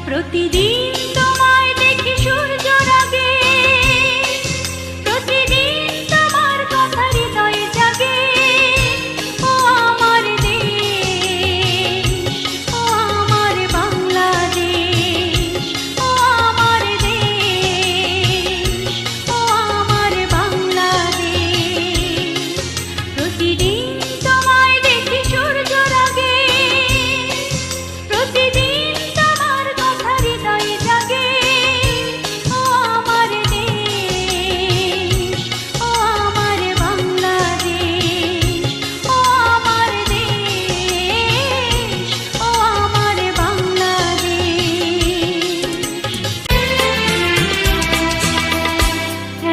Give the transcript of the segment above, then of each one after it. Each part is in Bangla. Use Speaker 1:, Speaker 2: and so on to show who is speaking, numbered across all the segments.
Speaker 1: প্রতিদিন তোমায় দেখি সূর্যের আগে, প্রতিদিন তোমার কথা হৃদয়ে জাগে। ও আমার দেশ, ও আমার বাংলাদেশ, ও আমার দেশ, ও আমার বাংলাদেশ। প্রতিদিন তোমায় দেখি সূর্যের আগে, প্রতিদিন তোমার কথা হৃদয়ে জাগে। ও আমার দেশ, ও আমার বাংলাদেশ, ও আমার দেশ, ও আমার বাংলাদেশ।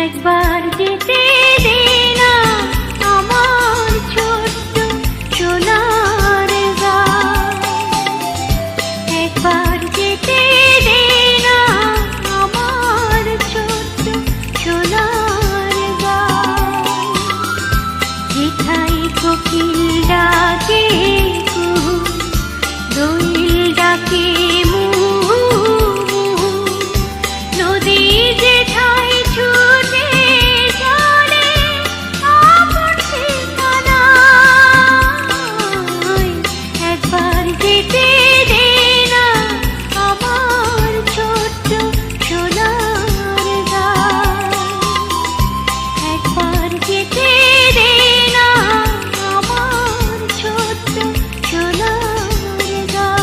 Speaker 1: একবার যেতে দে না আমার ছোট্ট সোনার গাঁ, একবার যেতে দে না আমার ছোট্ট সোনার গাঁ। যেথায় কোকিল ডাকে কুহু, দোয়েল ডাকে মুহু মুহু, নদী যেথায় ছুটে চলে আপন ঠিকানায়। একবার যেতে দে না আমার ছোট্ট সোনার গাঁ, একবার যেতে দে না আমার ছোট্ট সোনার গাঁ।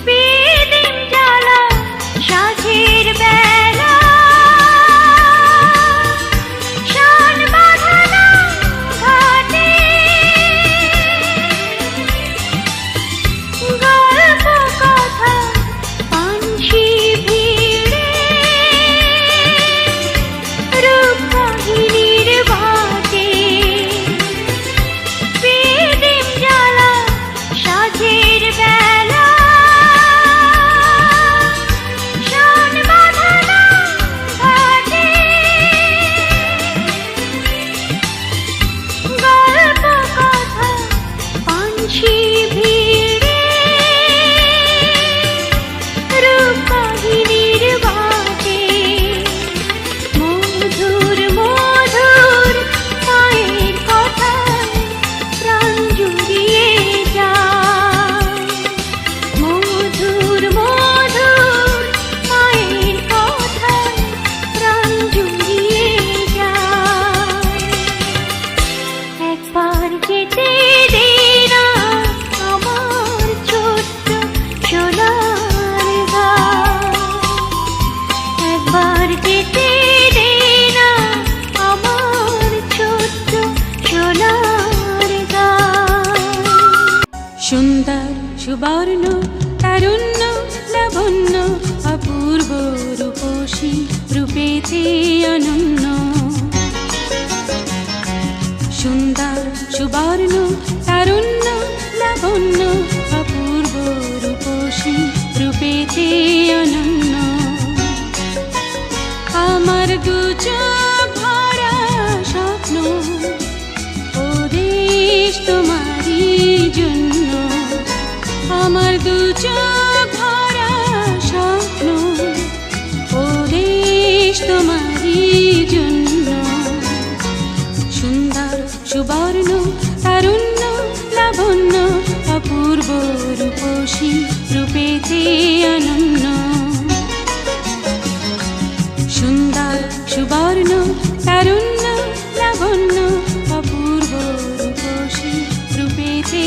Speaker 1: বেদিন জ্বালা সাঁঝের বেলা, শান বাঁধানো ঘাটে, গল্প কথা পানসি ভিড়ে, রূপবাহিনীর ভাটে। বেদিন জ্বালা সাঁঝের বেলা, শান বাঁধানো ঘাটে, গল্প কথা পানসি ভিড়ে, রূপবাহিনীর ভাটে। মধুর মধুর মায়ের কথায় প্রাণ জুড়িয়ে যায়, মধুর মধুর মায়ের কথায় প্রাণ জুড়িয়ে যায়। একবার যেতে দে না আমার ছোট্ট সোনার গাঁ, একবার যেতে দে না আমার ছোট্ট সোনার গাঁ। সুন্দর সুবর্ণ তারুণ্য লাবণ্য অপূর্ব রূপসী রূপেতে অনন্য। সুন্দর সুবর্ণ তারুণ্য লাবণ্য অপূর্ব রূপসী রূপেতে অনন্য। আমার দু চোখ ভরা স্বপ্ন, ও দেশ তোমারই জন্য। আমার দু চোখ ভরা স্বপ্ন, ও দেশ তোমারই জন্য। সুন্দর সুবর্ণ তারুণ্য লাবণ্য অপূর্ব রূপসী রূপেতে অনন্য। সুন্দর সুবর্ণ তারুণ্য লাবণ্য অপূর্ব রূপসী রূপেতে